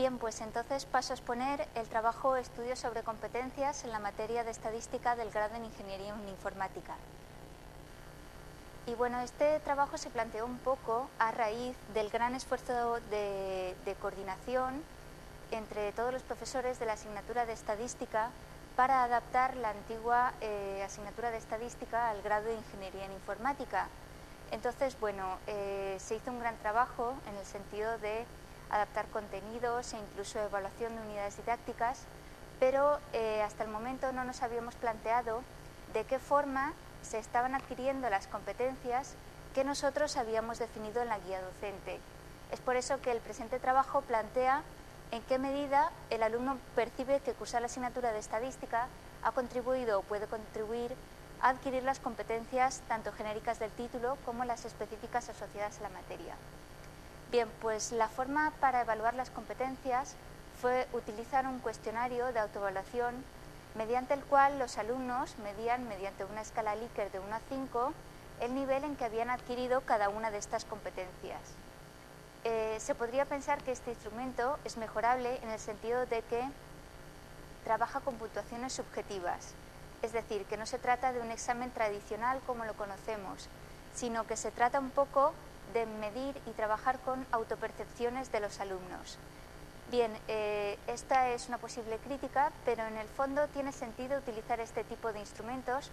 Bien, pues entonces paso a exponer el trabajo Estudio sobre competencias en la materia de estadística del grado en Ingeniería en Informática. Y bueno, este trabajo se planteó un poco a raíz del gran esfuerzo de coordinación entre todos los profesores de la asignatura de estadística para adaptar la antigua asignatura de estadística al grado de Ingeniería en Informática. Entonces, bueno, se hizo un gran trabajo en el sentido de adaptar contenidos e incluso evaluación de unidades didácticas, pero hasta el momento no nos habíamos planteado de qué forma se estaban adquiriendo las competencias que nosotros habíamos definido en la guía docente. Es por eso que el presente trabajo plantea en qué medida el alumno percibe que cursar la asignatura de estadística ha contribuido o puede contribuir a adquirir las competencias tanto genéricas del título como las específicas asociadas a la materia. Bien, pues la forma para evaluar las competencias fue utilizar un cuestionario de autoevaluación mediante el cual los alumnos medían mediante una escala Likert de 1 a 5 el nivel en que habían adquirido cada una de estas competencias. Se podría pensar que este instrumento es mejorable en el sentido de que trabaja con puntuaciones subjetivas, es decir, que no se trata de un examen tradicional como lo conocemos, sino que se trata un poco de medir y trabajar con autopercepciones de los alumnos. Bien, esta es una posible crítica, pero en el fondo tiene sentido utilizar este tipo de instrumentos,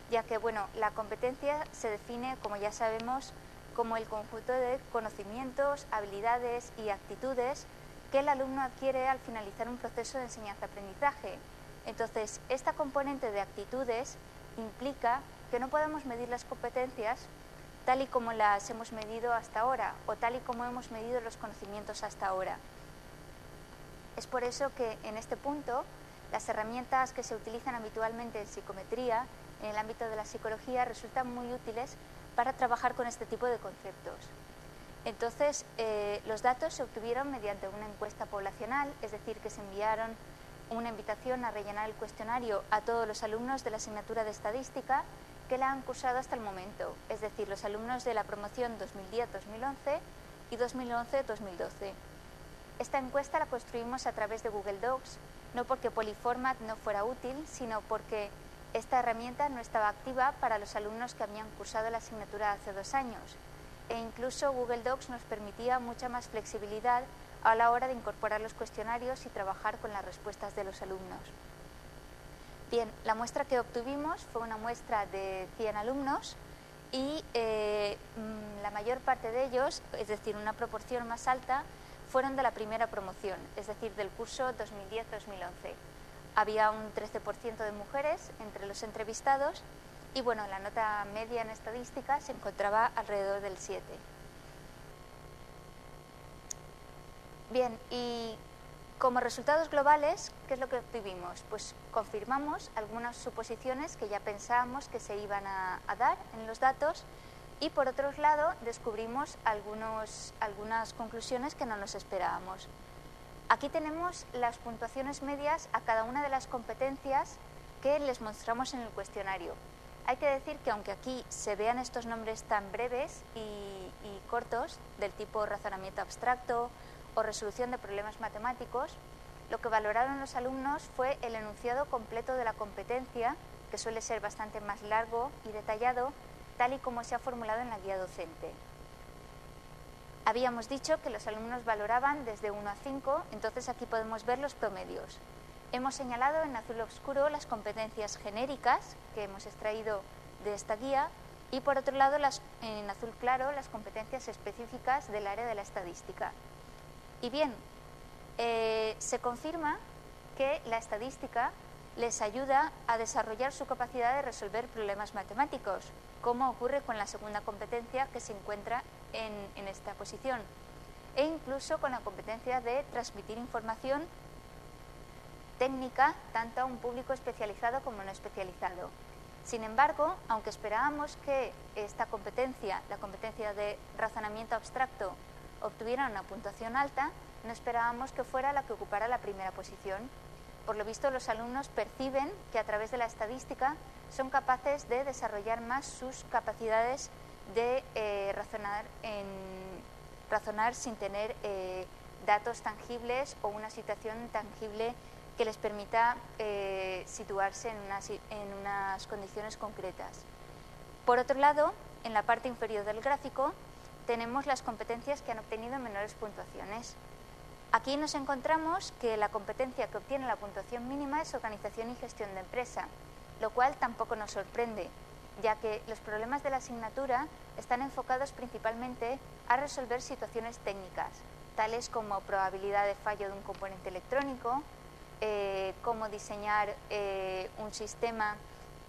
ya que bueno, la competencia se define, como ya sabemos, como el conjunto de conocimientos, habilidades y actitudes que el alumno adquiere al finalizar un proceso de enseñanza-aprendizaje. Entonces, esta componente de actitudes implica que no podemos medir las competencias tal y como las hemos medido hasta ahora o tal y como hemos medido los conocimientos hasta ahora. Es por eso que en este punto las herramientas que se utilizan habitualmente en psicometría, en el ámbito de la psicología, resultan muy útiles para trabajar con este tipo de conceptos. Entonces, los datos se obtuvieron mediante una encuesta poblacional, es decir, que se enviaron una invitación a rellenar el cuestionario a todos los alumnos de la asignatura de estadística que la han cursado hasta el momento, es decir, los alumnos de la promoción 2010-2011 y 2011-2012. Esta encuesta la construimos a través de Google Docs, no porque Polyformat no fuera útil, sino porque esta herramienta no estaba activa para los alumnos que habían cursado la asignatura hace 2 años, e incluso Google Docs nos permitía mucha más flexibilidad a la hora de incorporar los cuestionarios y trabajar con las respuestas de los alumnos. Bien, la muestra que obtuvimos fue una muestra de 100 alumnos y la mayor parte de ellos, es decir, una proporción más alta, fueron de la primera promoción, es decir, del curso 2010-2011. Había un 13% de mujeres entre los entrevistados y bueno, la nota media en estadística se encontraba alrededor del 7. Bien, y como resultados globales, ¿qué es lo que obtuvimos? Pues confirmamos algunas suposiciones que ya pensábamos que se iban a dar en los datos y por otro lado descubrimos algunas conclusiones que no nos esperábamos. Aquí tenemos las puntuaciones medias a cada una de las competencias que les mostramos en el cuestionario. Hay que decir que aunque aquí se vean estos nombres tan breves y cortos, del tipo razonamiento abstracto o resolución de problemas matemáticos, lo que valoraron los alumnos fue el enunciado completo de la competencia, que suele ser bastante más largo y detallado, tal y como se ha formulado en la guía docente. Habíamos dicho que los alumnos valoraban desde 1 a 5, entonces aquí podemos ver los promedios. Hemos señalado en azul oscuro las competencias genéricas que hemos extraído de esta guía y por otro lado en azul claro las competencias específicas del área de la estadística. Y bien, se confirma que la estadística les ayuda a desarrollar su capacidad de resolver problemas matemáticos, como ocurre con la segunda competencia que se encuentra en esta posición, e incluso con la competencia de transmitir información técnica tanto a un público especializado como no especializado. Sin embargo, aunque esperábamos que esta competencia, la competencia de razonamiento abstracto, obtuviera una puntuación alta, no esperábamos que fuera la que ocupara la primera posición. Por lo visto, los alumnos perciben que a través de la estadística son capaces de desarrollar más sus capacidades de razonar sin tener datos tangibles o una situación tangible que les permita situarse en unas condiciones concretas. Por otro lado, en la parte inferior del gráfico tenemos las competencias que han obtenido menores puntuaciones. Aquí nos encontramos que la competencia que obtiene la puntuación mínima es organización y gestión de empresa, lo cual tampoco nos sorprende, ya que los problemas de la asignatura están enfocados principalmente a resolver situaciones técnicas, tales como probabilidad de fallo de un componente electrónico, cómo diseñar un sistema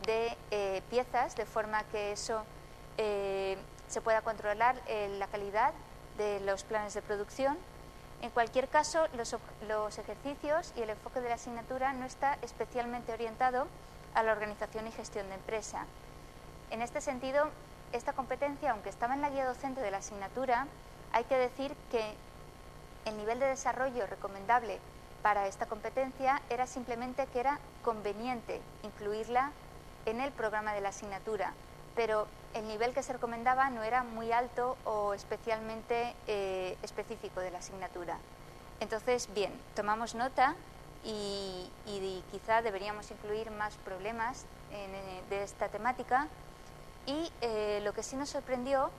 de piezas de forma que eso se pueda controlar la calidad de los planes de producción. En cualquier caso, los ejercicios y el enfoque de la asignatura no está especialmente orientado a la organización y gestión de empresa. En este sentido, esta competencia, aunque estaba en la guía docente de la asignatura, hay que decir que el nivel de desarrollo recomendable para esta competencia era simplemente que era conveniente incluirla en el programa de la asignatura, pero el nivel que se recomendaba no era muy alto o especialmente específico de la asignatura. Entonces, bien, tomamos nota y quizá deberíamos incluir más problemas de esta temática. Y lo que sí nos sorprendió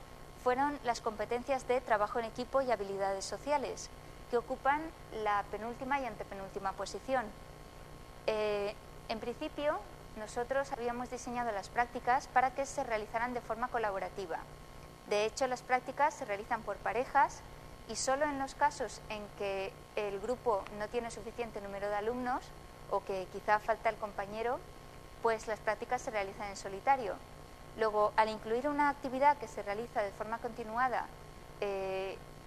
fueron las competencias de trabajo en equipo y habilidades sociales, que ocupan la penúltima y antepenúltima posición. En principio, nosotros habíamos diseñado las prácticas para que se realizaran de forma colaborativa. De hecho, las prácticas se realizan por parejas y solo en los casos en que el grupo no tiene suficiente número de alumnos o que quizá falta el compañero, pues las prácticas se realizan en solitario. Luego, al incluir una actividad que se realiza de forma continuada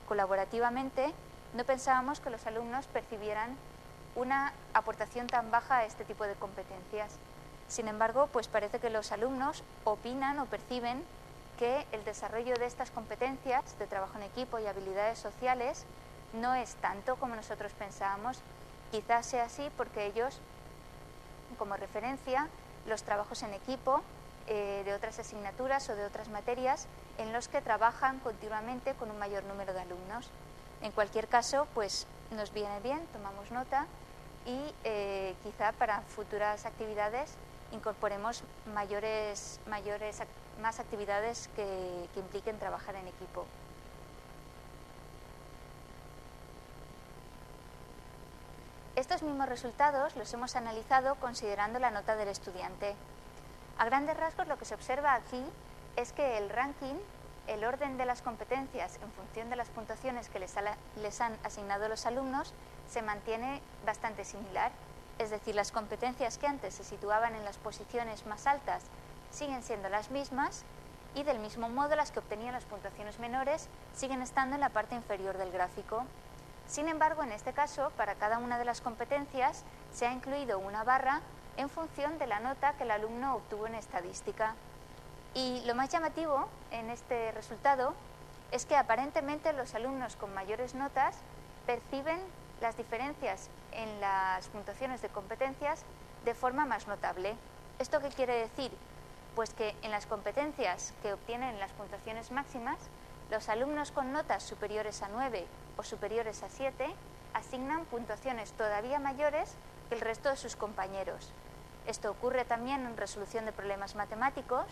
colaborativamente, no pensábamos que los alumnos percibieran una aportación tan baja a este tipo de competencias. Sin embargo, pues parece que los alumnos opinan o perciben que el desarrollo de estas competencias de trabajo en equipo y habilidades sociales no es tanto como nosotros pensábamos. Quizás sea así porque ellos, como referencia, los trabajos en equipo de otras asignaturas o de otras materias en los que trabajan continuamente con un mayor número de alumnos. En cualquier caso, pues nos viene bien, tomamos nota y quizá para futuras actividades incorporemos más actividades que impliquen trabajar en equipo. Estos mismos resultados los hemos analizado considerando la nota del estudiante. A grandes rasgos, lo que se observa aquí es que el ranking, el orden de las competencias en función de las puntuaciones que les han asignado los alumnos, se mantiene bastante similar. Es decir, las competencias que antes se situaban en las posiciones más altas siguen siendo las mismas y del mismo modo las que obtenían las puntuaciones menores siguen estando en la parte inferior del gráfico. Sin embargo, en este caso, para cada una de las competencias se ha incluido una barra en función de la nota que el alumno obtuvo en estadística. Y lo más llamativo en este resultado es que aparentemente los alumnos con mayores notas perciben las diferencias en las puntuaciones de competencias de forma más notable. ¿Esto qué quiere decir? Pues que en las competencias que obtienen las puntuaciones máximas, los alumnos con notas superiores a 9 o superiores a 7 asignan puntuaciones todavía mayores que el resto de sus compañeros. Esto ocurre también en resolución de problemas matemáticos,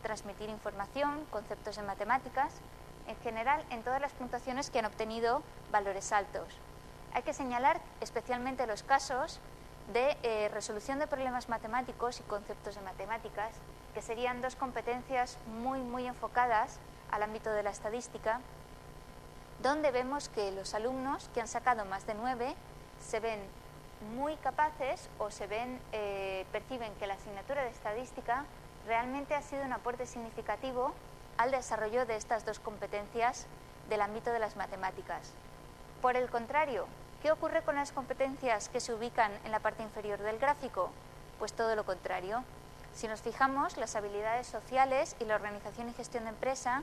transmitir información, conceptos de matemáticas, en general en todas las puntuaciones que han obtenido valores altos. Hay que señalar especialmente los casos de resolución de problemas matemáticos y conceptos de matemáticas, que serían dos competencias muy enfocadas al ámbito de la estadística, donde vemos que los alumnos que han sacado más de 9 se ven muy capaces o perciben que la asignatura de estadística realmente ha sido un aporte significativo al desarrollo de estas dos competencias del ámbito de las matemáticas. Por el contrario, ¿qué ocurre con las competencias que se ubican en la parte inferior del gráfico? Pues todo lo contrario. Si nos fijamos, las habilidades sociales y la organización y gestión de empresa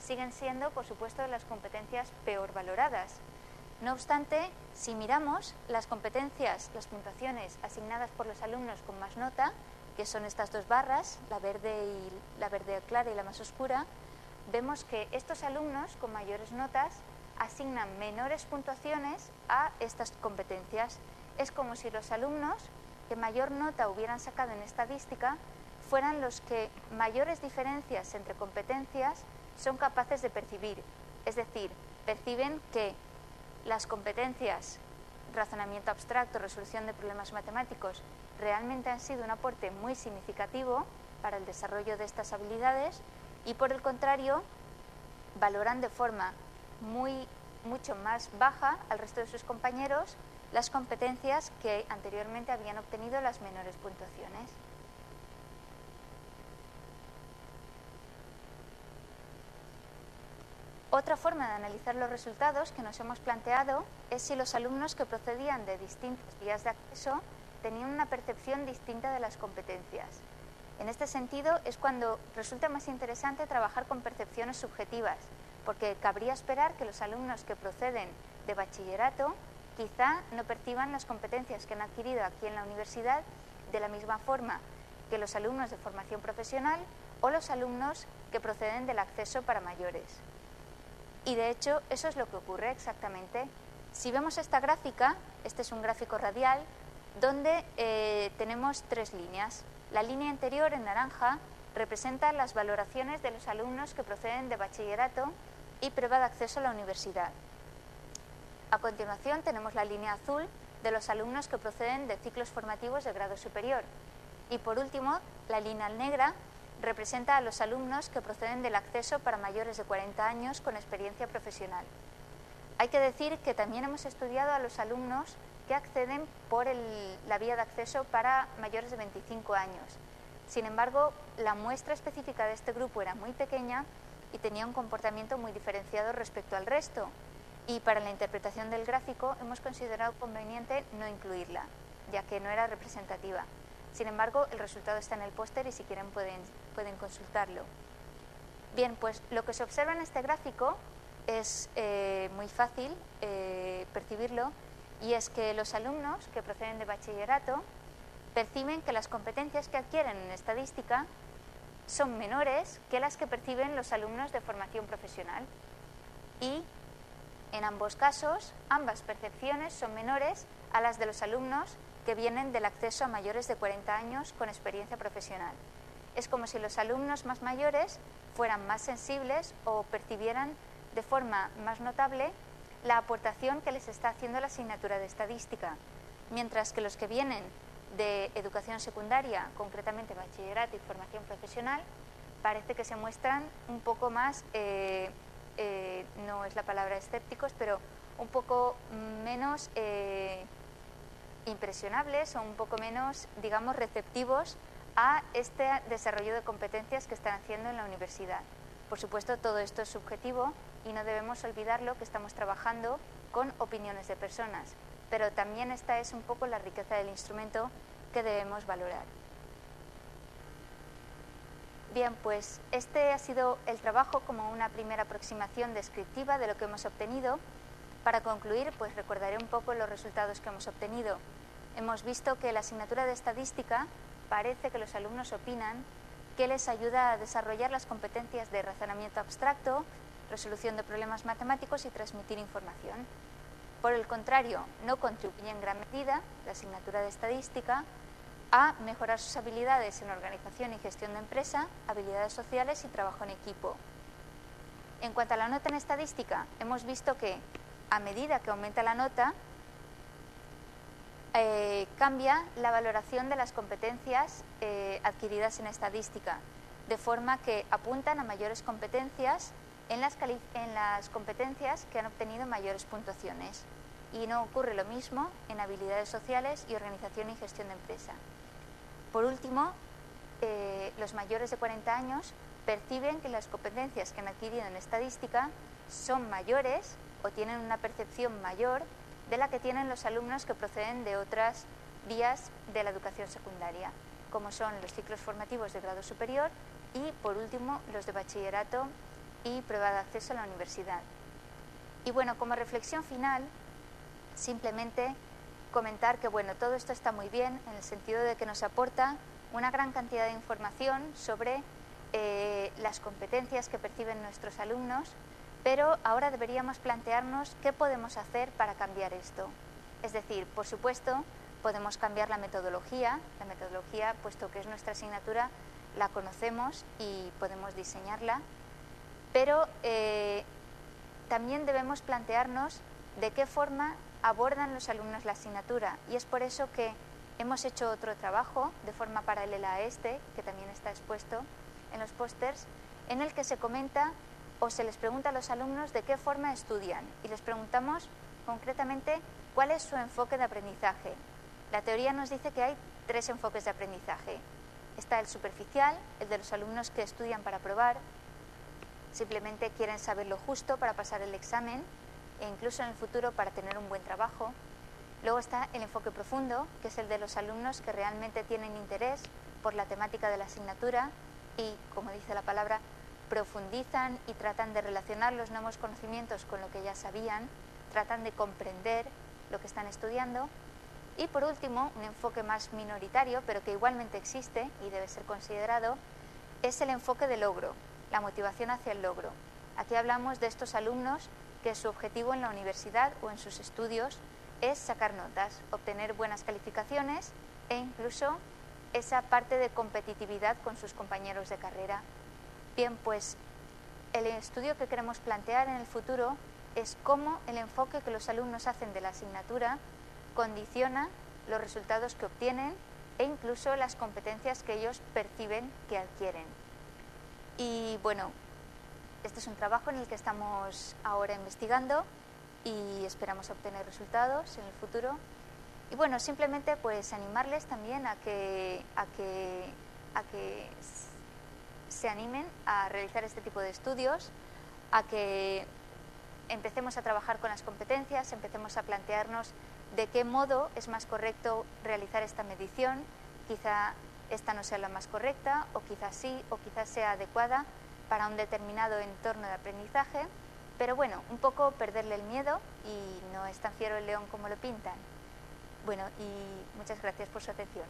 siguen siendo, por supuesto, las competencias peor valoradas. No obstante, si miramos las competencias, las puntuaciones asignadas por los alumnos con más nota, que son estas dos barras, la verde clara y la más oscura, vemos que estos alumnos con mayores notas asignan menores puntuaciones a estas competencias. Es como si los alumnos que mayor nota hubieran sacado en estadística fueran los que mayores diferencias entre competencias son capaces de percibir. Es decir, perciben que las competencias razonamiento abstracto, resolución de problemas matemáticos, realmente han sido un aporte muy significativo para el desarrollo de estas habilidades y, por el contrario, valoran de forma mucho más baja al resto de sus compañeros las competencias que anteriormente habían obtenido las menores puntuaciones. Otra forma de analizar los resultados que nos hemos planteado es si los alumnos que procedían de distintas vías de acceso tenían una percepción distinta de las competencias. En este sentido es cuando resulta más interesante trabajar con percepciones subjetivas, porque cabría esperar que los alumnos que proceden de bachillerato quizá no perciban las competencias que han adquirido aquí en la universidad de la misma forma que los alumnos de formación profesional o los alumnos que proceden del acceso para mayores. Y de hecho eso es lo que ocurre exactamente. Si vemos esta gráfica, este es un gráfico radial donde tenemos tres líneas. La línea interior en naranja representa las valoraciones de los alumnos que proceden de bachillerato y prueba de acceso a la universidad. A continuación tenemos la línea azul de los alumnos que proceden de ciclos formativos de grado superior. Y por último, la línea negra representa a los alumnos que proceden del acceso para mayores de 40 años con experiencia profesional. Hay que decir que también hemos estudiado a los alumnos que acceden por la vía de acceso para mayores de 25 años. Sin embargo, la muestra específica de este grupo era muy pequeña y tenía un comportamiento muy diferenciado respecto al resto. Y para la interpretación del gráfico hemos considerado conveniente no incluirla, ya que no era representativa. Sin embargo, el resultado está en el póster y si quieren pueden consultarlo. Bien, pues lo que se observa en este gráfico es muy fácil percibirlo, y es que los alumnos que proceden de bachillerato perciben que las competencias que adquieren en estadística son menores que las que perciben los alumnos de formación profesional. Y en ambos casos, ambas percepciones son menores a las de los alumnos que vienen del acceso a mayores de 40 años con experiencia profesional. Es como si los alumnos más mayores fueran más sensibles o percibieran de forma más notable la aportación que les está haciendo la asignatura de estadística, mientras que los que vienen de educación secundaria, concretamente bachillerato y formación profesional, parece que se muestran un poco más, no es la palabra escépticos, pero un poco menos impresionables o un poco menos, digamos, receptivos a este desarrollo de competencias que están haciendo en la universidad. Por supuesto, todo esto es subjetivo y no debemos olvidarlo, que estamos trabajando con opiniones de personas, pero también esta es un poco la riqueza del instrumento que debemos valorar. Bien, pues este ha sido el trabajo como una primera aproximación descriptiva de lo que hemos obtenido. Para concluir, pues recordaré un poco los resultados que hemos obtenido. Hemos visto que la asignatura de estadística parece que los alumnos opinan que les ayuda a desarrollar las competencias de razonamiento abstracto, resolución de problemas matemáticos y transmitir información. Por el contrario, no contribuye en gran medida la asignatura de estadística a mejorar sus habilidades en organización y gestión de empresa, habilidades sociales y trabajo en equipo. En cuanto a la nota en estadística, hemos visto que a medida que aumenta la nota, cambia la valoración de las competencias adquiridas en estadística, de forma que apuntan a mayores competencias en las competencias que han obtenido mayores puntuaciones. Y no ocurre lo mismo en habilidades sociales y organización y gestión de empresa. Por último, los mayores de 40 años perciben que las competencias que han adquirido en estadística son mayores o tienen una percepción mayor de la que tienen los alumnos que proceden de otras vías de la educación secundaria, como son los ciclos formativos de grado superior y, por último, los de bachillerato y prueba de acceso a la universidad. Y bueno, como reflexión final, simplemente comentar que bueno, todo esto está muy bien en el sentido de que nos aporta una gran cantidad de información sobre las competencias que perciben nuestros alumnos, pero ahora deberíamos plantearnos qué podemos hacer para cambiar esto. Es decir, por supuesto, podemos cambiar la metodología, puesto que es nuestra asignatura, la conocemos y podemos diseñarla, pero también debemos plantearnos de qué forma abordan los alumnos la asignatura, y es por eso que hemos hecho otro trabajo de forma paralela a este, que también está expuesto en los pósters, en el que se comenta o se les pregunta a los alumnos de qué forma estudian, y les preguntamos concretamente cuál es su enfoque de aprendizaje. La teoría nos dice que hay 3 enfoques de aprendizaje. Está el superficial, el de los alumnos que estudian para probar, simplemente quieren saber lo justo para pasar el examen e incluso en el futuro para tener un buen trabajo. Luego está el enfoque profundo, que es el de los alumnos que realmente tienen interés por la temática de la asignatura y, como dice la palabra, profundizan y tratan de relacionar los nuevos conocimientos con lo que ya sabían, tratan de comprender lo que están estudiando. Y por último, un enfoque más minoritario, pero que igualmente existe y debe ser considerado, es el enfoque de logro, la motivación hacia el logro. Aquí hablamos de estos alumnos que su objetivo en la universidad o en sus estudios es sacar notas, obtener buenas calificaciones e incluso esa parte de competitividad con sus compañeros de carrera. Bien, pues el estudio que queremos plantear en el futuro es cómo el enfoque que los alumnos hacen de la asignatura condiciona los resultados que obtienen e incluso las competencias que ellos perciben que adquieren. Y bueno, este es un trabajo en el que estamos ahora investigando y esperamos obtener resultados en el futuro. Y bueno, simplemente pues animarles también a que se animen a realizar este tipo de estudios, a que empecemos a trabajar con las competencias, empecemos a plantearnos de qué modo es más correcto realizar esta medición. Quizá esta no sea la más correcta, o quizás sí, o quizás sea adecuada para un determinado entorno de aprendizaje, pero bueno, un poco perderle el miedo y no es tan fiero el león como lo pintan. Bueno, y muchas gracias por su atención.